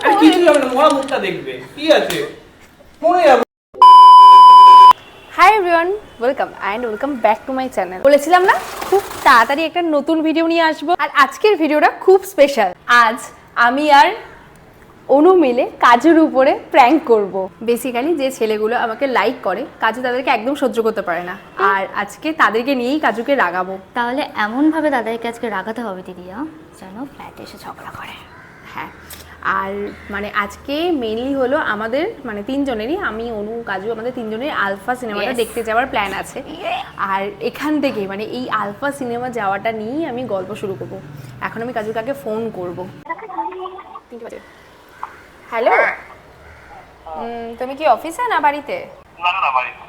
আর কিছু যাবে না, মরা মুখটা দেখবে কি আছে মরে যাবে। Hi everyone, welcome back to my channel. বলেছিলাম না খুব তাড়াতাড়ি একটা নতুন ভিডিও নিয়ে আসবো, আর আজকের ভিডিওটা খুব স্পেশাল। আজ আমি আর অনু মিলে কাজুর উপরে প্র্যাঙ্ক করব। বেসিক্যালি যে ছেলেগুলো আমাকে লাইক করে, কাজু তাদেরকে একদম সহ্য করতে পারে না, আর আজকে তাদেরকে নিয়েই কাজুকে রাগাবো। তাহলে এমনভাবে দাদাকে আজকে রাগাতে হবে দিদিয়া যেন ফ্ল্যাটে এসে ঝগড়া করে। হ্যাঁ, আর মানে আজকে মেইনলি হলো আমাদের মানে তিনজনেরই, আমি অনু কাজু, আমাদের তিনজনের আলফা সিনেমাটা দেখতে যাওয়ার প্ল্যান আছে। আর এখান থেকে মানে এই আলফা সিনেমা যাওয়াটা নিয়েই আমি গল্প শুরু করব। এখন আমি কাজু কাকে ফোন করবো। হ্যালো, তুমি কি অফিসে না বাড়িতে? না বাড়িতে।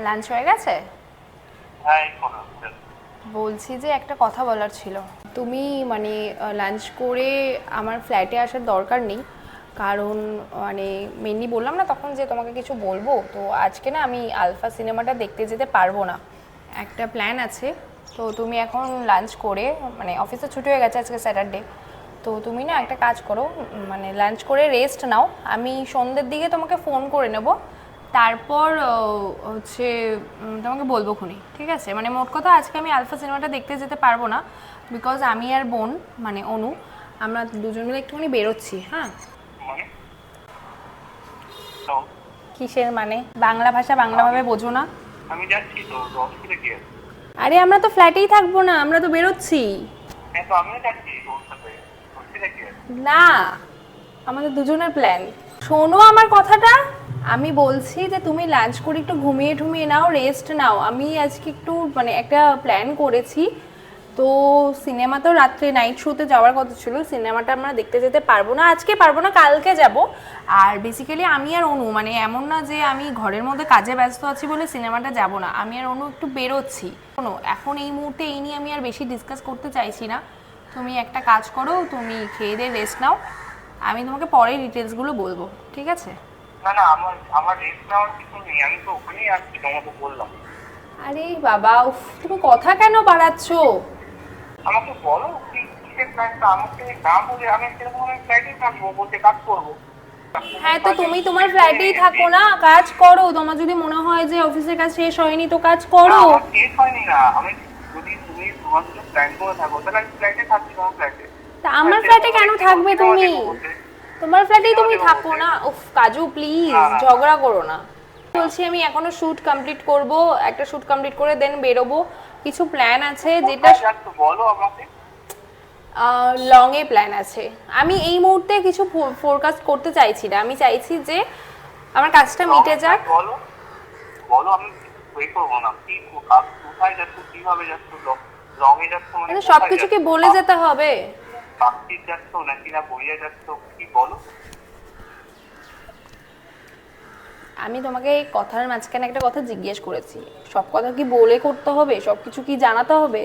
লাঞ্চ হয়ে গেছে? হ্যাঁ, বলছি যে একটা কথা বলার ছিল। তুমি মানে লাঞ্চ করে আমার ফ্ল্যাটে আসার দরকার নেই, কারণ মানে মেনলি বললাম না তখন যে তোমাকে কিছু বলবো, তো আজকে না আমি আলফা সিনেমাটা দেখতে যেতে পারবো না, একটা প্ল্যান আছে। তো তুমি এখন লাঞ্চ করে, মানে অফিসে ছুটি হয়ে গেছে, আজকে স্যাটারডে, তো তুমি না একটা কাজ করো, মানে লাঞ্চ করে রেস্ট নাও, আমি সন্ধ্যের দিকে তোমাকে ফোন করে নেব, তারপর হচ্ছে তোমাকে বলবো খুনি, ঠিক আছে? মানে মোট কথা আজকে আমি আলফা সিনেমাটা দেখতে যেতে পারবো না, বিকজ আমি আর বোন মানে অনু আমরা দুজন মিলে একটুখানি বেরোচ্ছি। হ্যাঁ, কিসের মানে? বাংলা ভাষা বাংলাভাবে বোঝো না? আমি যাচ্ছি তো অফিসে গিয়ে। আরে আমরা তো ফ্ল্যাটেই থাকবো না, আমরা তো বেরোচ্ছি। হ্যাঁ, তো আমিও যাচ্ছি তোর সাথে অফিসে গিয়ে। না, আমাদের দুজনের প্ল্যান। শোনো আমার কথাটা, আমি বলছি যে তুমি লাঞ্চ করে একটু ঘুমিয়ে ঠুমিয়ে নাও, রেস্ট নাও। আমি আজকে একটু মানে একটা প্ল্যান করেছি, তো সিনেমা তো রাত্রে নাইট শোতে যাওয়ার কথা ছিল, সিনেমাটা আমরা দেখতে যেতে পারবো না, আজকে পারবো না, কালকে যাব। আর বেসিক্যালি আমি আর অনু মানে এমন না যে আমি ঘরের মধ্যে কাজে ব্যস্ত আছি বলে সিনেমাটা যাব না, আমি আর অনু একটু বেরোচ্ছি। শোনো, এখন এই মুহূর্তে এই নিয়ে আমি আর বেশি ডিসকাস করতে চাইছি না। তুমি একটা কাজ করো, তুমি খেয়ে দিয়ে রেস্ট নাও, আমি তোমাকে পরে ডিটেলসগুলো বলবো, ঠিক আছে? না আমার রেস্ট নেওয়ার কিছু নেই, আমি তো ওখানেই আসছি, তোমাকে বললাম। আরে বাবা, উফ, তুমি কথা কেন বাড়াচ্ছো? আমাকে বলো কি কিসের প্ল্যানটা, আমাকে না বলে আমি সেরকম আমি ফ্ল্যাটেই থাকবো, বলতে কাজ করবো। হ্যাঁ, তো তুমি তোমার ফ্ল্যাটেই থাকো না, কাজ করো। তোমার যদি মনে হয় যে অফিসের কাজ শেষ হয়নি তো কাজ করো। আমার শেষ হয়নি না, আমি যদি তুমি তোমার যদি প্ল্যান করে থাকো তাহলে আমি ফ্ল্যাটে থাকছি, তোমার ফ্ল্যাটে। তা আমার ফ্ল্যাটে কেন থাকবে তুমি? তোমার ফ্ল্যাটেই তুমি থাকো না। উফ কাজু প্লিজ ঝগড়া করো না। বলছি আমি এখনো শুট কমপ্লিট করব, একটা শুট কমপ্লিট করে দেন বেরোবো। কিছু প্ল্যান আছে যেটা বলো আমাকে। লং এ প্ল্যান আছে, আমি এই মুহূর্তে কিছু ফোরকাস্ট করতে চাইছি না, আমি চাইছি যে আমার কাজটা মিটে যাক। বলো বলো, আমি ওয়েট করবো না। কি কোথায় যাচ্ছ, কিভাবে যাচ্ছ, লং এ যাচ্ছ মানে সবকিছু কি বলে যেতে হবে? পাখি যাচ্ছ নাকি না বইয়ে যাচ্ছ, কি বলো? আমি তোমাকে এই কথার মাঝখানে একটা কথা জিজ্ঞেস করেছি, সব কথা কি বলে করতে হবে, সবকিছু কি জানাতে হবে?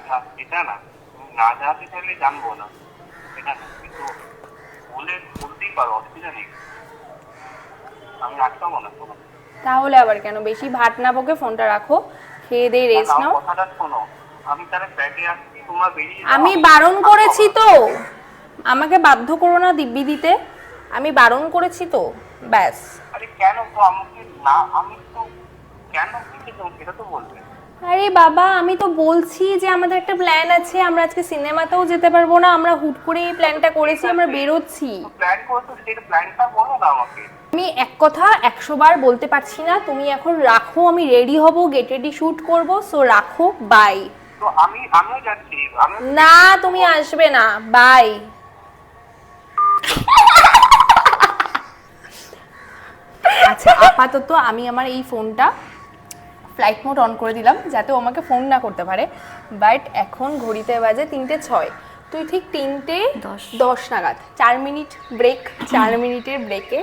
না এটা না, না জানাতে চাইলে জানবো না, এটা না, কিন্তু বলতেই পারো, অসুবিধা নেই, আমি আটকাবো না তোমার। তাহলে আবার কেন? বেশি ভাট না বকে ফোনটা রাখো, খেয়ে দিয়ে রেস্ট নাও। কথাটা শোনো, আমি তাহলে ফ্ল্যাটে আসছি, তোমরা বেরিয়ে যাও। আমি বারণ করেছি তো, আমাকে বাধ্য করো না দিব্যি দিতে, আমি বারণ করেছি তো, ব্যাস। আরে কেন তো আমাকে না, আমি তো কেন কিছু সেটা তো বলবে। আরে বাবা, আমি তো বলছি যে আমাদের একটা প্ল্যান আছে, আমরা আজকে সিনেমাতেও যেতে পারবো না, আমরা হুট করে এই প্ল্যানটা করেছি, আমরা বেরোচ্ছি। প্ল্যান করছো, সেটা প্ল্যানটা বলো না আমাকে। আমি এক কথা 100 বার বলতে পারছি না, তুমি এখন রাখো, আমি রেডি হব, গেট রেডি শুট করবো, সো রাখো, বাই। তো আমিও যাচ্ছি। না, তুমি আসবে না, বাই। আচ্ছা, আপাতত আমি আমার এই ফোনটা ফ্লাইট মোড অন করে দিলাম যাতে ও আমাকে ফোন না করতে পারে, বাট এখন ঘড়িতে বাজে 3:06। তুই ঠিক 3:10 নাগাদ 4 মিনিট ব্রেক, 4 মিনিটের ব্রেকে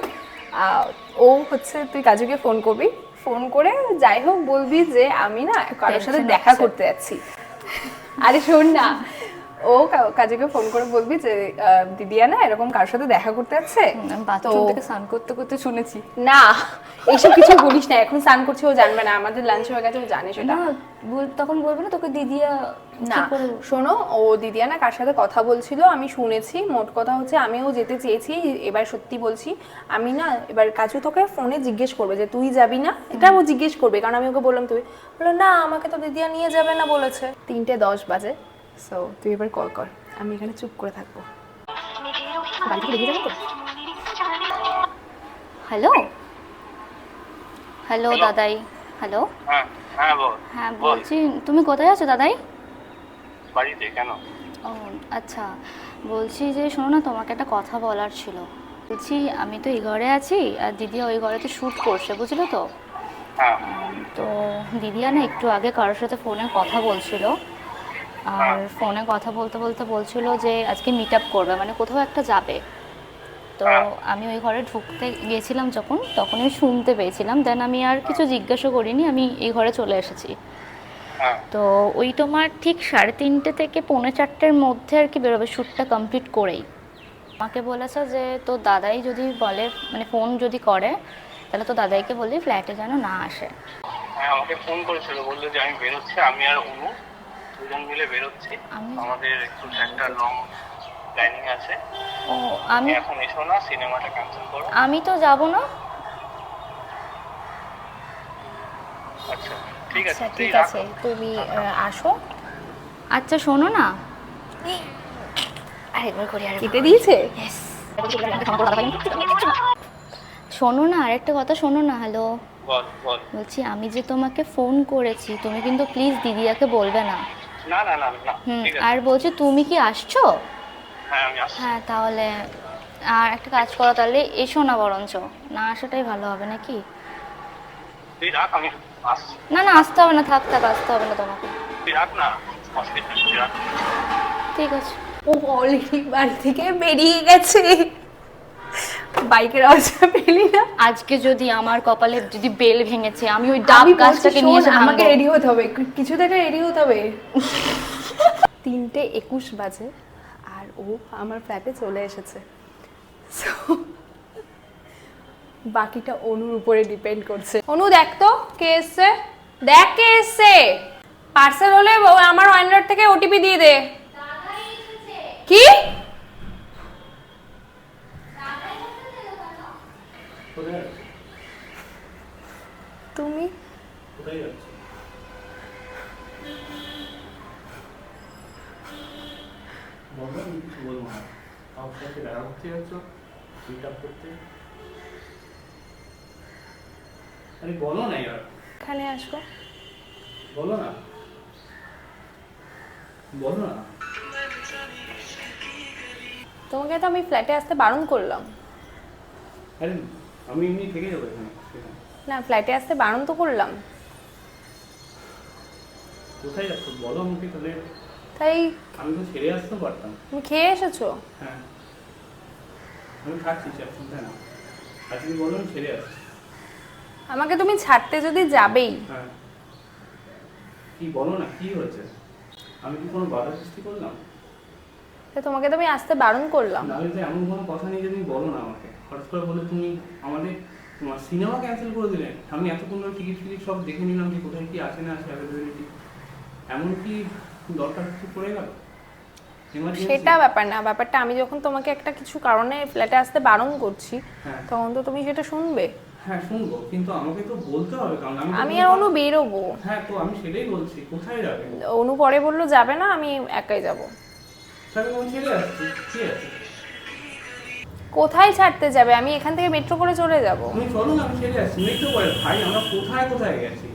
ও হচ্ছে তুই কাজুকে ফোন করবি, ফোন করে যাই হোক বলবি যে আমি না কারোর সাথে দেখা করতে যাচ্ছি। আরে শোন না, ও কাজীকে ফোন করে বলবি যে দিদিয়া না এরকম কার সাথে দেখা করতে যাচ্ছে। আমি বাথরুম থেকে স্নান করতে করতে শুনেছি। না এইসব কিছু বলিস না, এখন স্নান করছে ও জানবে না, আমাদের লাঞ্চ হয়ে গেছে ও জানে সেটা। না তখন বলবে না তোকে দিদিয়া না শোনো, ও দিদিয়া না কার সাথে কথা বলছিল আমি শুনেছি। মোট কথা হচ্ছে আমিও যেতে চেয়েছি, এবার সত্যি বলছি আমি না, এবার কাজু তোকে ফোনে জিজ্ঞেস করবে যে তুই যাবি না, এটা ও জিজ্ঞেস করবে, কারণ আমি ওকে বললাম তুই, বললো না আমাকে তো দিদিয়া নিয়ে যাবে না বলেছে। 3:10 বাজে, সো তুই এবার কল কর, আমি এখানে চুপ করে থাকবো। বাড়ি থেকে বেরিয়ে যাবো তো? হ্যালো হ্যালো দাদাই, হ্যালো। হ্যাঁ হ্যাঁ বল। হ্যাঁ বলছি তুমি কোথায় আছো দাদাই? বাড়িতে কেন? ও আচ্ছা, বলছি যে শোনো না, তোমাকে একটা কথা বলার ছিল। বলছি আমি তো এই ঘরে আছি আর দিদিয়া ওই ঘরেতে শ্যুট করছে, বুঝলো তো? হ্যাঁ তো দিদিয়া না একটু আগে কারোর সাথে ফোনে কথা বলছিল, আর ফোনে কথা বলতে বলতে বলছিল যে আজকে মিট আপ করবে, মানে কোথাও একটা যাবে। তো আমি ওই ঘরে ঢুকতে গেছিলাম যখন, তখন আমি শুনতে পেয়েছিলাম, দেন আমি আর কিছু জিজ্ঞাসা করিনি, আমি এই ঘরে চলে এসেছি। হ্যাঁ তো ওই তোমার ঠিক 3:30 থেকে 4:45-র মধ্যে আর কি বেরোবে, শ্যুটটা কমপ্লিট করেই। আমাকে বলেছে যে তো দাদাই যদি বলে, মানে ফোন যদি করে, তাহলে তো দাদাইকে বললি ফ্ল্যাটে যেন না আসে। হ্যাঁ আমাকে ফোন করেছিল, বললো যে আমি বেরোচ্ছি, আমি আর অনু দুজন মিলে বেরোচ্ছি, আমাদের একটু একটা লং প্ল্যানিং আছে। ও আমি এখন এসো না, সিনেমাটা ক্যান্সেল করো। আমি তো যাব না। আচ্ছা ঠিক আছে, আচ্ছা তুই ঠিক রাখ। আছে, তুমি আসো। আচ্ছা শোনো না, আরেকবার করি, কেটে দিয়েছে? শোনো না, আরেকটা কথা শোনো না। হ্যালো, বল বল। বলছি আমি যে তোমাকে ফোন করেছি, তুমি কিন্তু প্লিজ দিদিয়াকে বলবে না। না না না না, ঠিক আছে। আর বলছি তুমি কি আসছো? হ্যাঁ আমি আসছি। হ্যাঁ তাহলে আর একটা কাজ করো, তাহলে এসো না, বরঞ্চ না আসাটাই ভালো হবে নাকি? তুই রাখ, আমি আসছি। না না আসতে হবে না, থাক থাক, আসতে হবে না তোমাকে। তুই রাখ না, অসুবিধা নেই, তুই রাখ। ঠিক আছে। ও অলরেডি বাড়ি থেকে বেরিয়ে গেছে, বাইকের আওয়াজটা পেলি না? আজকে যদি আমার কপালে যদি বেল ভেঙেছে, আমি ওই ডাব আমি বলছি, গাছটাকে নিয়ে এসে শোন, আমাকে ভাঙবো। রেডি হতে হবে, কিছু থেকে রেডি হতে হবে। 3:21 বাজে আর ও আমার ফ্ল্যাটে চলে এসেছে। So, বাকিটা অনুর উপরে ডিপেন্ড করছে। অনু দেখ তো কে এসছে, দেখ কে এসছে। পার্সেল হলে আমার অ্যান্ড্রয়েড থেকে ওটিপি দিয়ে দে। কি? তুমি কোথায় যাচ্ছ? বলবো, আমি কিছু বলবো না। আমার সাথে দেখা করতে যাচ্ছ, মিট আপ করতে। আরে বলো না ইয়ার, এখানে আসো। বলো না, বলো না। তোমাকে তো আমি ফ্ল্যাটে আসতে বারণ করলাম। আরে আমি এমনি থেকে যাবো এখানে। না, ফ্ল্যাটে আসতে বারণ তো করলাম। কোথায় যাচ্ছ বলো আমাকে, তাহলে তাই আমি তো ছেড়ে আসতেও পারতাম। তুমি খেয়ে এসেছো? হ্যাঁ আমি খাচ্ছি, সে চিন্তা না। আর তুমি বলো আমি ছেড়ে আসছি। আমাকে তুমি ছাড়তে যদি যাবেই, হ্যাঁ কি বলো না, কি হয়েছে? আমি কি কোনো বাধা সৃষ্টি করলাম? তো তোমাকে তো আমি আসতে বারণ করলাম। নাহলে তো এমন কোনো কথা নেই যে তুমি বলো না আমাকে। হঠাৎ করে বলে তুমি আমাদের তোমার সিনেমা ক্যান্সেল করে দিলে। আমি এতক্ষণ ধরে টিকিট ফিকিট সব দেখে নিলাম যে কোথায় কি আছে না আছে অ্যাভেলেবিলিটি। এমন কি দরকার কিছু পড়ে গেল? সেটা ব্যাপার না, ব্যাপারটা আমি যখন তোমাকে একটা কিছু কারণে ফ্ল্যাটে আসতে বারণ করছি, হ্যাঁ তখন তো তুমি সেটা শুনবে। হ্যাঁ শুনবো, কিন্তু আমাকে তো বলতে হবে, কারণ আমি আর অনু বেরোবো। হ্যাঁ তো আমি সেটাই বলছি, কোথায় যাবে? অনু পরে বললো যাবে না, আমি একাই যাব। তাহলে আমি ছেড়ে আসছি, ঠিক আছে? কোথায় ছাড়তে যাবে? আমি এখান থেকে মেট্রো করে চলে যাব। তুমি চলো না, আমি ছেড়ে আসছি। মেট্রো করে ভাই, আমরা কোথায় কোথায় গেছি।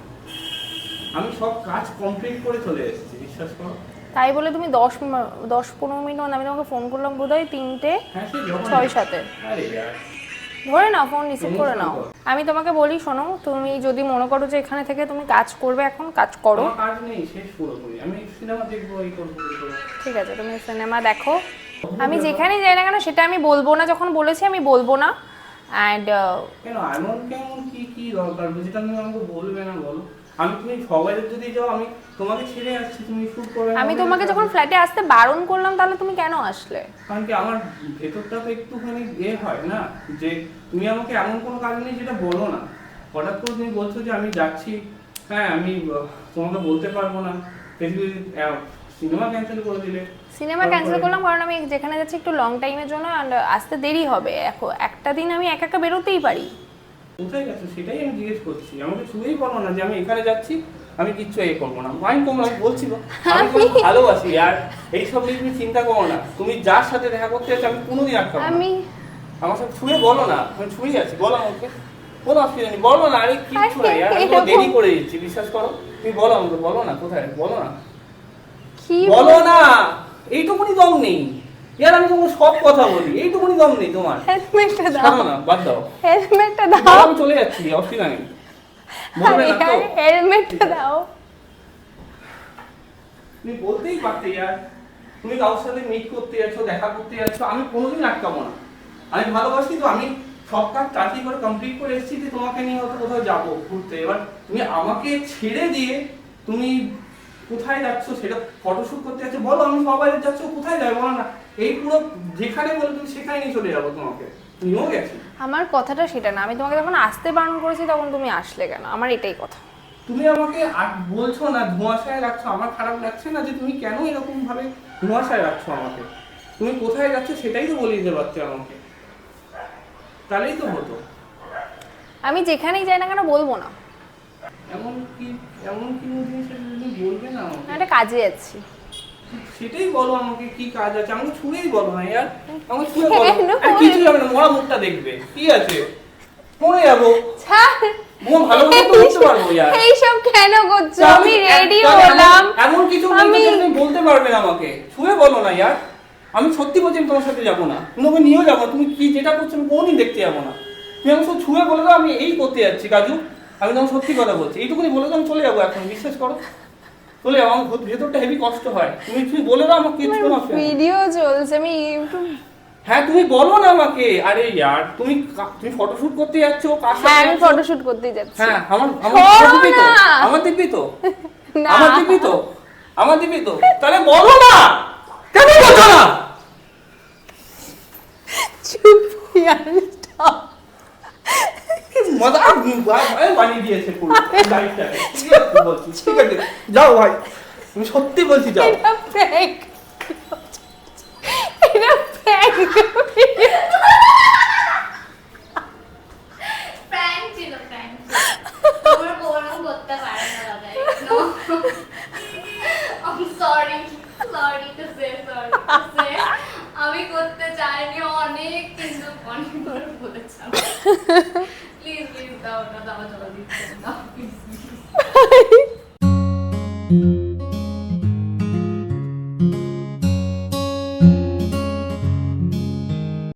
আমি সব কাজ কমপ্লিট করে চলে এসেছি, বিশ্বাস করো। তাই বলে তুমি 10-15 মিনিট, আমি তোমাকে ফোন করলাম বোধহয় 3:06 হ্যাঁ সে যখন 7। আরে ইয়ার ধরে নাও, ফোন রিসিভ করে নাও। আমি তোমাকে বলি শোনো, তুমি যদি মনে করো যে এখানে থেকে তুমি কাজ করবে, এখন কাজ করো। আমার কাজ নেই, শেষ পুরোপুরি। আমি সিনেমা দেখবো, এই করবো এই করবো। ঠিক আছে, তুমি সিনেমা দেখো। আমি যেখানেই যাই না কেন সেটা আমি বলবো না, যখন বলেছি আমি বলবো না। অ্যান্ড কেন এমন কেমন কি কি দরকার, যেটা তুমি আমাকে বলবে না বলো? আমি তুমি সবাই যদি যাও আমি তোমাকে ছেড়ে আসছি, তুমি শুট করে আমি তোমাকে যখন ফ্ল্যাটে আসতে বারণ করলাম তাহলে তুমি কেন আসলে? কারণ কি আমার ভেতরটা তো একটুখানি হয় না, যে তুমি আমাকে এমন কোনো কাজ নেই যেটা বলো না, হঠাৎ করে তুমি বলছো যে আমি যাচ্ছি, হ্যাঁ আমি তোমাকে বলতে পারবো না, সিনেমা ক্যান্সেল করে দিলে। সিনেমা ক্যান্সেল করলাম কারণ আমি যেখানে যাচ্ছি একটু লং টাইমের জন্য, আর আসতে দেরি হবে। এখন একটা দিন আমি একা একা বেরোতেই পারি। কোথায় গেছো সেটাই আমি জিজ্ঞেস করছি, আমাকে শুনেই বলো না যে আমি এখানে যাচ্ছি, আমি কিচ্ছু করবো না। মাইন্ড কম, আমি বলছি তো আমি তোমাকে ভালোবাসি, আর এইসব নিয়ে তুমি চিন্তা করো না। তুমি যার সাথে দেখা করতে যাচ্ছ আমি কোনোদিন আটকাবো না। আমার সাথে ছুঁয়ে বলো না, আমি ছুঁয়ে আছি, বলো আমাকে, কোনো অসুবিধা নেই, বলো না। আরে কিচ্ছু নাই, আমি তো দেরি করে দিচ্ছি, বিশ্বাস করো। তুমি বলো আমাকে, বলো না কোথায়, বলো না, বলো না। এইটুকুনি দম নেই ইয়ার, আমি তোমাকে সব কথা বলি, এইটুকুনি দম নেই তোমার। হেলমেটটা দাও ছাড়ো না, বাদ দাও, হেলমেটটা দাও। আমি চলে যাচ্ছি, অসুবিধা নেই, বলবে না তো? হেলমেটটা দাও। তুমি বলতেই পারতে ইয়ার, তুমি কারোর সাথে মিট করতে যাচ্ছ, দেখা করতে যাচ্ছ, আমি কোনোদিন আটকাবো না। আমি ভালোবাসি তো, আমি সব কাজ তাড়াতাড়ি করে কমপ্লিট করে এসেছি যে তোমাকে নিয়ে হয়তো কোথাও যাবো ঘুরতে। এবার তুমি আমাকে ছেড়ে দিয়ে তুমি কোথায় যাচ্ছ সেটা ফটোশুট করতে যাচ্ছ, বলো। আমি সবাই যাচ্ছ, কোথায় যাবে বলো না। এই পুরো যেখানে বলো তুমি সেখানে নিয়ে চলে যাবো তোমাকে, তুমিও গেছি। আমার কথাটা সেটা না, আমি তোমাকে যখন আসতে বারণ করেছি তখন তুমি আসলে কেন, আমার এটাই কথা। তুমি আমাকে বলছো না ধোঁয়াশায় রাখছো, আমার খারাপ লাগছে না যে তুমি কেন এরকম ভাবে ধোঁয়াশায় রাখছো আমাকে? তুমি কোথায় যাচ্ছ সেটাই তো বলে দিতে পারছো আমাকে, তাহলেই তো হতো। আমি যেখানেই যাই না কেন বলবো না। এমন কি জিনিস তুমি বলবে না আমাকে? একটা কাজে যাচ্ছি। সেটাই বলো আমাকে, কি কাজ আছে আমাকে ছুঁয়েই বলো না ইয়ার, আমাকে ছুঁয়ে বলো। কেন? কিছু যাবে না, মরা মুখটা দেখবে, কি আছে, মরে যাবো, ছাড়। ভালোবাসা তো বুঝতে পারবো ইয়ার। এইসব কেন করছো? আমি রেডি তাহলে হলাম। এমন কিছু তুমি বলতে পারবে না আমাকে, ছুঁয়ে বলো না ইয়ার। আমি সত্যি বলছি আমি তোমার সাথে যাবো না, তোমাকে নিয়েও যাবো। তুমি কি যেটা করছো আমি কোনোদিন দেখতে যাবো না। তুমি আমাকে শুধু ছুঁয়ে বলে দাও আমি এই করতে যাচ্ছি কাজু, আমি তোমার সত্যি কথা বলছি, এইটুকুনি বলে দাও আমি চলে যাবো এখন, বিশ্বাস করো চলে যাবো। আমার ভেতরটা হেভি কষ্ট হয়, তুমি বলে দাও আমাকে কিছু না। ভিডিও চলছে, আমি একটু। হ্যাঁ তুমি বলো না আমাকে। আরে ইয়ার তুমি ফটোশুট করতে যাচ্ছো, কার সাথে? হ্যাঁ আমি ফটোশুট করতেই যাচ্ছি। হ্যাঁ আমার করো দিবি তো, না। আমার দিবি তো, না। আমার দিবি তো, আমার দিবি তো, তাহলে বলো না, কেন বলছো না? চুপ ইয়ার, stop। মজা বানিয়ে দিয়েছে পুরো লাইফটাকে। ঠিক আছে বলছি, ঠিক আছে যাও ভাই, আমি সত্যি বলছি যাও। এটা prank। এটা prank। প্র্যাঙ্ক ছিল, প্র্যাঙ্ক ছিল। তোমরা প্রমাণ করতে পারে না দাদা। নো, আমি সরি টু সে, আমি করতে চাইনি অনেক, কিন্তু অনেকবার বলেছি। প্লিজ দাও না, দাও জলদি দাও, প্লিজ।